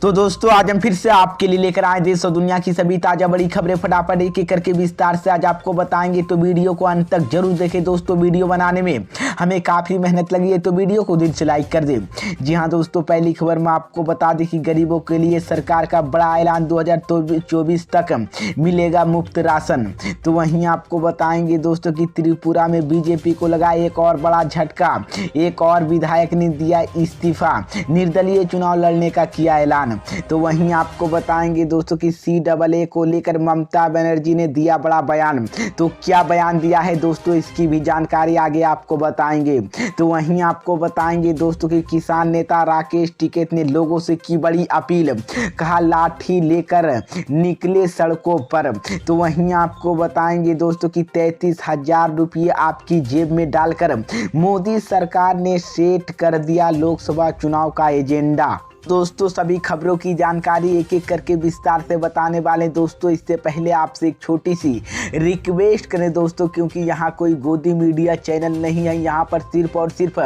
तो दोस्तों आज हम फिर से आपके लिए लेकर आए देश और दुनिया की सभी ताजा बड़ी खबरें फटाफट एक एक करके विस्तार से आज आपको बताएंगे। तो वीडियो को अंत तक जरूर देखें दोस्तों। वीडियो बनाने में हमें काफ़ी मेहनत लगी है तो वीडियो को दिल से लाइक कर दें। जी हाँ दोस्तों, पहली खबर में आपको बता दें कि गरीबों के लिए सरकार का बड़ा ऐलान 2024 तक मिलेगा मुफ्त राशन। तो वहीं आपको बताएंगे दोस्तों कि त्रिपुरा में बीजेपी को लगा एक और बड़ा झटका। एक और विधायक ने दिया इस्तीफा, निर्दलीय चुनाव लड़ने का किया ऐलान। तो वहीं आपको बताएंगे दोस्तों कि CAA को लेकर ममता बनर्जी ने दिया बड़ा बयान। तो क्या बयान दिया है दोस्तों, इसकी भी जानकारी आगे आपको बताएंगे। तो वहीं आपको बताएंगे दोस्तों कि किसान नेता राकेश टिकैत ने लोगों से की बड़ी अपील, कहा लाठी लेकर निकले सड़कों पर। तो वहीं आपको बताएंगे दोस्तों कि 33,000 रुपये आपकी जेब में डालकर मोदी सरकार ने सेट कर दिया लोकसभा चुनाव का एजेंडा। दोस्तों सभी खबरों की जानकारी एक एक करके विस्तार से बताने वाले दोस्तों। इससे पहले आपसे एक छोटी सी रिक्वेस्ट करें दोस्तों, क्योंकि यहाँ कोई गोदी मीडिया चैनल नहीं है। यहाँ पर सिर्फ और सिर्फ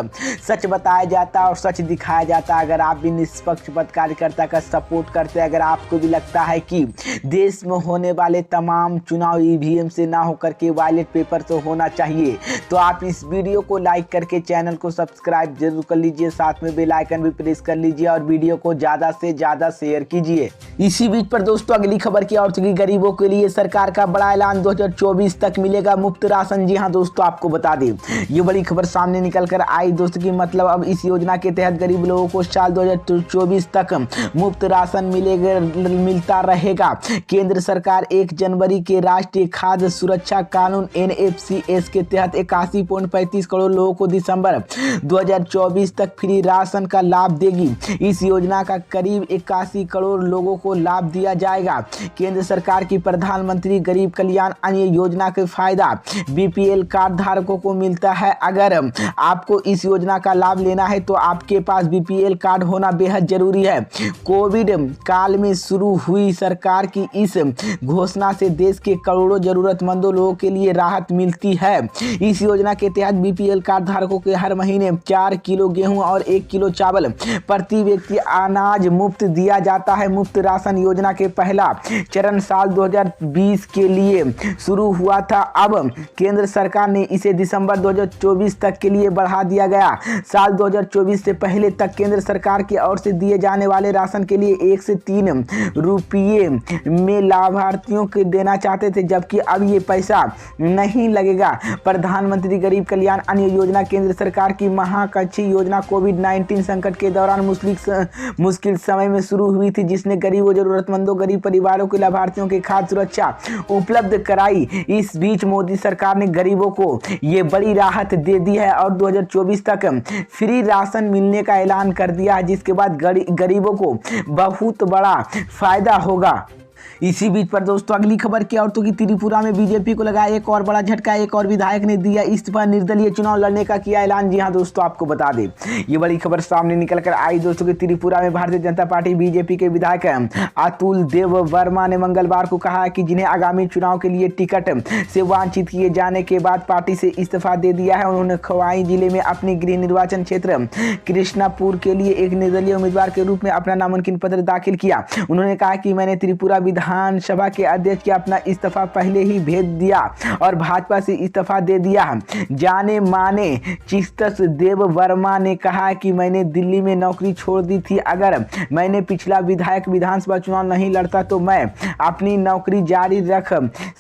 सच बताया जाता है और सच दिखाया जाता है। अगर आप भी निष्पक्ष पत्रकारिता का सपोर्ट करते हैं, अगर आपको भी लगता है कि देश में होने वाले तमाम चुनाव EVM से ना होकर के बैलेट पेपर से होना चाहिए, तो आप इस वीडियो को लाइक करके चैनल को सब्सक्राइब जरूर कर लीजिए, साथ में बेल आइकन भी प्रेस कर लीजिए और वीडियो को ज्यादा से ज्यादा शेयर कीजिए। इसी बीच पर दोस्तों अगली खबर की और गरीबों के लिए सरकार का बड़ा ऐलान 2024 तक मिलेगा मुफ्त राशन। जी हां दोस्तों, आपको बता दें ये बड़ी खबर सामने निकल कर आई दोस्तों की मतलब अब इस योजना के तहत गरीब लोगों को साल 2024 तक मुफ्त राशन मिलता रहेगा। केंद्र सरकार 1 जनवरी के राष्ट्रीय खाद्य सुरक्षा कानून NFCS के तहत 81.35 करोड़ लोगों को दिसंबर 2024 तक फ्री राशन का लाभ देगी। इस योजना का करीब 81 करोड़ लोगों को लाभ दिया जाएगा। केंद्र सरकार की प्रधानमंत्री गरीब कल्याण अन्न योजना का फायदा BPL कार्ड धारकों को मिलता है। अगर आपको इस योजना का लाभ लेना है तो आपके पास BPL कार्ड होना बेहद जरूरी है। कोविड काल में शुरू हुई सरकार की इस घोषणा से देश के करोड़ों जरूरतमंदों लोगों के लिए राहत मिलती है। इस योजना के तहत BPL कार्ड धारकों के हर महीने 4 किलो गेहूं और 1 किलो चावल प्रति व्यक्ति अनाज मुफ्त दिया जाता है। मुफ्त राशन योजना के पहला चरण साल 2020 के लिए शुरू हुआ था। अब केंद्र सरकार ने इसे दिसंबर 2024 तक के लिए बढ़ा दिया गया। साल 2024 से पहले तक केंद्र सरकार की ओर से दिए जाने वाले राशन के लिए 1 से 3 रुपये में लाभार्थियों को देना चाहते थे, जबकि अब ये पैसा नहीं लगेगा। प्रधानमंत्री गरीब कल्याण अन्न योजना केंद्र सरकार की महाकांक्षी योजना कोविड-19 संकट के दौरान मुश्किल समय में शुरू हुई थी, जिसने गरीबों जरूरतमंदों गरीब परिवारों के लाभार्थियों के खाद्य सुरक्षा उपलब्ध कराई। इस बीच मोदी सरकार ने गरीबों को ये बड़ी राहत दे दी है और 2024 तक फ्री राशन मिलने का ऐलान कर दिया है, जिसके बाद गरीबों को बहुत बड़ा फायदा होगा। इसी बीच पर दोस्तों अगली खबर की औरतों की त्रिपुरा में बीजेपी को लगा एक और बड़ा झटका। एक और विधायक ने दिया इस्तीफा, निर्दलीय चुनाव लड़ने का किया ऐलान। जी हां दोस्तों, आपको बता दें ये बड़ी खबर सामने निकल कर आई दोस्तों कि त्रिपुरा में भारतीय जनता पार्टी BJP के विधायक अतुल देव वर्मा ने मंगलवार को कहा कि जिन्हें आगामी चुनाव के लिए टिकट से वंचित किए जाने के बाद पार्टी से इस्तीफा दे दिया है। उन्होंने खवाई जिले में अपनी गृह निर्वाचन क्षेत्र कृष्णापुर के लिए एक निर्दलीय उम्मीदवार के रूप में अपना नामांकन पत्र दाखिल किया। उन्होंने कहा कि मैंने त्रिपुरा विधानसभा के अध्यक्ष के अपना इस्तीफा पहले ही भेज दिया और भाजपा से इस्तीफा दे दिया। जाने माने चिकित्सक देव वर्मा ने कहा कि मैंने दिल्ली में नौकरी छोड़ दी थी। अगर मैंने पिछला विधानसभा चुनाव नहीं लड़ता तो मैं अपनी नौकरी जारी रख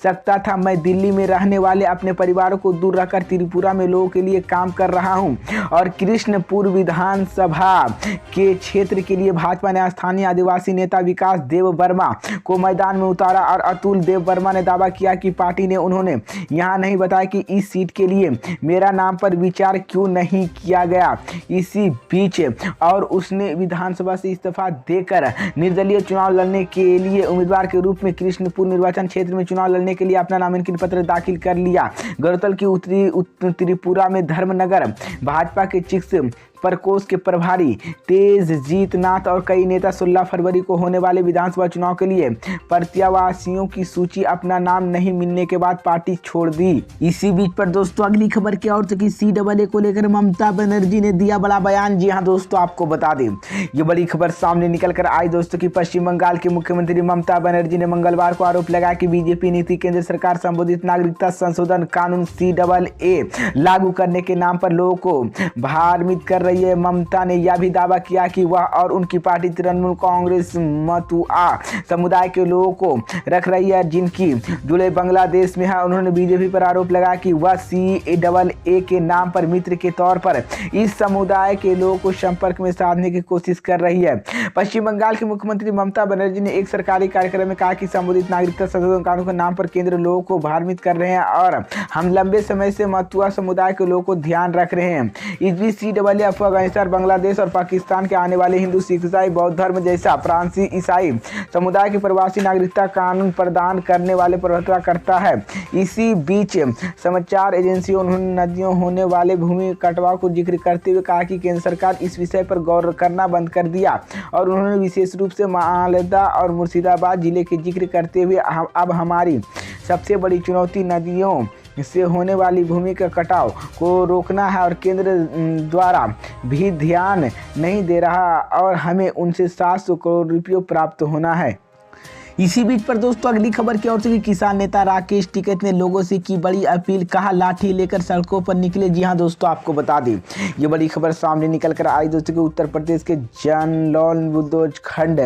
सकता था। मैं दिल्ली में रहने वाले अपने परिवारों को दूर रखकर त्रिपुरा में लोगों के लिए काम कर रहा हूं और कृष्णपुर विधानसभा के क्षेत्र के लिए भाजपा ने स्थानीय आदिवासी नेता विकास देव वर्मा को मैदान में उतारा। और अतुल देव वर्मा ने दावा किया कि पार्टी ने उन्होंने यहां नहीं बताया कि इस सीट के लिए मेरा नाम पर विचार क्यों नहीं किया गया। इसी बीच और उसने विधानसभा से इस्तीफा देकर निर्दलीय चुनाव लड़ने के लिए उम्मीदवार के रूप में कृष्णपुर निर्वाचन क्षेत्र में चुनाव लड़ने के लिए अपना नामांकन पत्र दाखिल कर लिया। गौरतलब की उत्तरी त्रिपुरा में धर्मनगर भाजपा के चिकित्सक प्रकोष्ठ के प्रभारी तेजजीत नाथ और कई नेता 16 फरवरी को होने वाले विधानसभा चुनाव के लिए प्रत्याशियों की सूची अपना नाम नहीं मिलने के बाद पार्टी छोड़ दी। इसी बीच पर दोस्तों अगली खबर क्या और कि CAA को लेकर ममता बनर्जी ने दिया बड़ा बयान। जी हां दोस्तों, आपको बता दें ये बड़ी खबर सामने निकल कर आई दोस्तों कि पश्चिम बंगाल के मुख्यमंत्री ममता बनर्जी ने मंगलवार को आरोप लगाया कि बीजेपी नीति केंद्र सरकार संबोधित नागरिकता संशोधन कानून CAA लागू करने के नाम पर लोगों को भ्रमित कर रही है। ममता ने यह भी दावा किया कि वह और उनकी पार्टी तृणमूल कांग्रेस मतुआ समुदाय के लोगों को रख रही है जिनकी जुड़े बांग्लादेश में है। उन्होंने बीजेपी पर आरोप लगाया कि वह CAA के नाम पर मित्र के तौर पर इस समुदाय के लोगों को संपर्क में साधने की कोशिश कर रही है। पश्चिम बंगाल के मुख्यमंत्री ममता बनर्जी ने एक सरकारी कार्यक्रम में कहा कि संबोधित नागरिकता संशोधन कानून के नाम पर केंद्र लोगों को भ्रमित कर रहे हैं और हम लंबे समय से मतुआ समुदाय के लोगों को ध्यान रख रहे हैं। इस बीच CAA अफगानिस्तान, बांग्लादेश और पाकिस्तान के आने वाले हिंदू, सिख, ईसाई, बौद्ध धर्म जैसा फ्रांसी ईसाई समुदाय के प्रवासी नागरिकता कानून प्रदान करने वाले प्रवर्तन करता है। इसी बीच समाचार एजेंसियों उन्होंने नदियों होने वाले भूमि कटाव को जिक्र करते हुए कहा कि केंद्र सरकार इस विषय पर गौर करना बंद कर दिया और उन्होंने विशेष रूप से मालदा और मुर्शिदाबाद जिले के जिक्र करते हुए अब हमारी सबसे बड़ी चुनौती नदियों से होने वाली भूमि का कटाव को रोकना है और केंद्र द्वारा भी ध्यान नहीं दे रहा और हमें उनसे 700 करोड़ रुपये प्राप्त होना है। इसी बीच पर दोस्तों अगली खबर की ओर से कि किसान नेता राकेश टिकैत ने लोगों से की बड़ी अपील, कहा लाठी लेकर सड़कों पर निकले। जी हां दोस्तों, आपको बता दें ये बड़ी खबर सामने निकल कर आई दोस्तों कि उत्तर प्रदेश के जनलौन बुंदेलखंड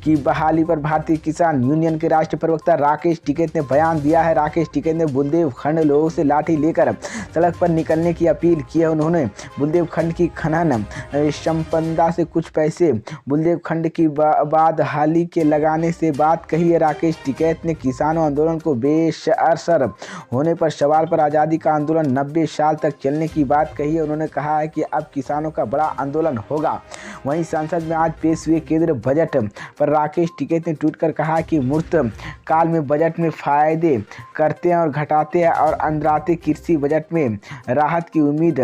की बहाली पर भारतीय किसान यूनियन के राष्ट्रीय प्रवक्ता राकेश टिकैत ने बयान दिया है। राकेश टिकैत ने बुंदेलखंड लोगों से लाठी लेकर सड़क पर निकलने की अपील की है। उन्होंने बुंदेलखंड की खनन संपदा से कुछ पैसे बुंदेलखंड की बाद हाली के लगाने से बात कही है। राकेश टिकैत ने किसानों आंदोलन को बेअसर होने पर सवाल पर आज़ादी का आंदोलन 90 साल तक चलने की बात कही है। उन्होंने कहा है कि अब किसानों का बड़ा आंदोलन होगा। वहीं संसद में आज पेश हुए केंद्रीय बजट पर राकेश टिकैत ने ट्वीट कर कहा कि मूर्त काल में बजट में फायदे करते हैं और घटाते हैं और अंतर्राष्ट्रीय कृषि बजट में राहत की उम्मीद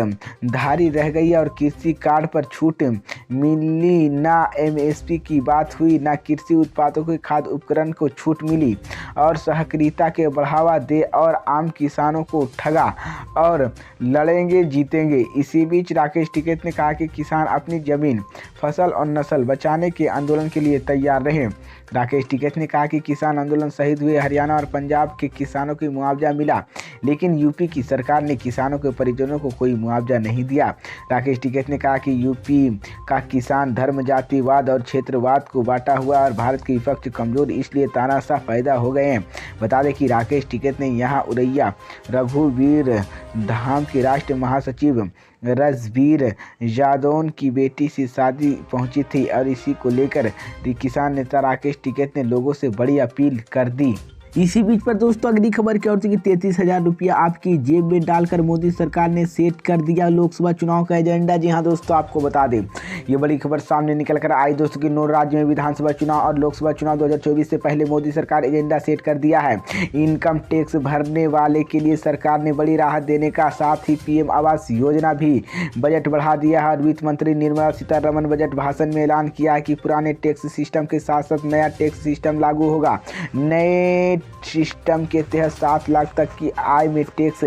धारी रह गई है और कृषि कार्ड पर छूट मिली, ना MSP की बात हुई, ना कृषि उत्पादों के खाद्य उपकरण को छूट मिली और सहकारिता के बढ़ावा दे और आम किसानों को ठगा और लड़ेंगे जीतेंगे। इसी बीच राकेश टिकैत ने कहा कि किसान अपनी जमीन, फसल और नस्ल बचाने के आंदोलन के लिए तैयार रहे। राकेश टिकैत ने कहा कि किसान आंदोलन शहीद हुए हरियाणा और पंजाब के किसानों को मुआवजा मिला, लेकिन यूपी की सरकार ने किसानों के परिजनों को कोई मुआवजा नहीं दिया। राकेश टिकैत ने कहा कि यूपी का किसान धर्म, जातिवाद और क्षेत्रवाद को बांटा हुआ और भारत के विपक्ष कमजोर, इसलिए तानाशाह पैदा हो गए हैं। बता दें कि राकेश टिकैत ने यहाँ उरैया रघुवीर धाम के राष्ट्रीय महासचिव रजबीर जादौन की बेटी से शादी पहुंची थी और इसी को लेकर किसान नेता राकेश टिकैत ने लोगों से बड़ी अपील कर दी। इसी बीच पर दोस्तों अगली खबर की ओर से कि 33,000 रुपया आपकी जेब में डालकर मोदी सरकार ने सेट कर दिया लोकसभा चुनाव का एजेंडा। जी हां दोस्तों, आपको बता दें ये बड़ी खबर सामने निकल कर आई दोस्तों कि 9 राज्यों में विधानसभा चुनाव और लोकसभा चुनाव 2024 से पहले मोदी सरकार एजेंडा सेट कर दिया है। इनकम टैक्स भरने वाले के लिए सरकार ने बड़ी राहत देने का साथ ही PM आवास योजना भी बजट बढ़ा दिया है और वित्त मंत्री निर्मला सीतारमण बजट भाषण में ऐलान किया है कि पुराने टैक्स सिस्टम के साथ साथ नया टैक्स सिस्टम लागू होगा। नए सिस्टम के तहत 7 लाख तक की आय में टैक्स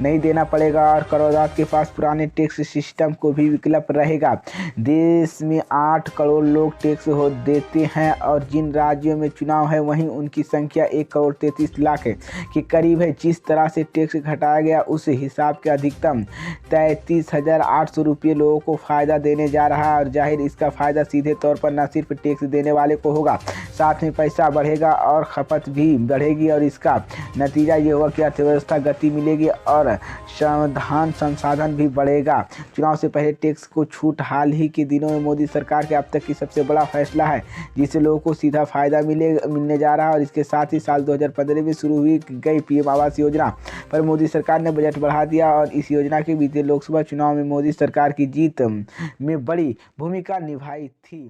नहीं देना पड़ेगा और करोड़दार के पास पुराने टैक्स सिस्टम को भी विकल्प रहेगा। देश में 8 करोड़ लोग टैक्स हो देते हैं और जिन राज्यों में चुनाव है वहीं उनकी संख्या 1 करोड़ 33 लाख के करीब है। जिस तरह से टैक्स घटाया गया उस हिसाब के अधिकतम 33,800 रुपये लोगों को फ़ायदा देने जा रहा है और जाहिर इसका फ़ायदा सीधे तौर पर न सिर्फ टैक्स देने वाले को होगा, साथ में पैसा बढ़ेगा और खपत भी बढ़ेगी और इसका नतीजा ये होगा कि अर्थव्यवस्था गति मिलेगी और संसाधन भी बढ़ेगा। चुनाव से पहले टैक्स को छूट हाल ही के दिनों में मोदी सरकार के अब तक की सबसे बड़ा फैसला है, जिससे लोगों को सीधा फायदा मिलने जा रहा है और इसके साथ ही साल 2015 में शुरू हुई गई PM आवास योजना पर मोदी सरकार ने बजट बढ़ा दिया और इस योजना के बीते लोकसभा चुनाव में मोदी सरकार की जीत में बड़ी भूमिका निभाई थी।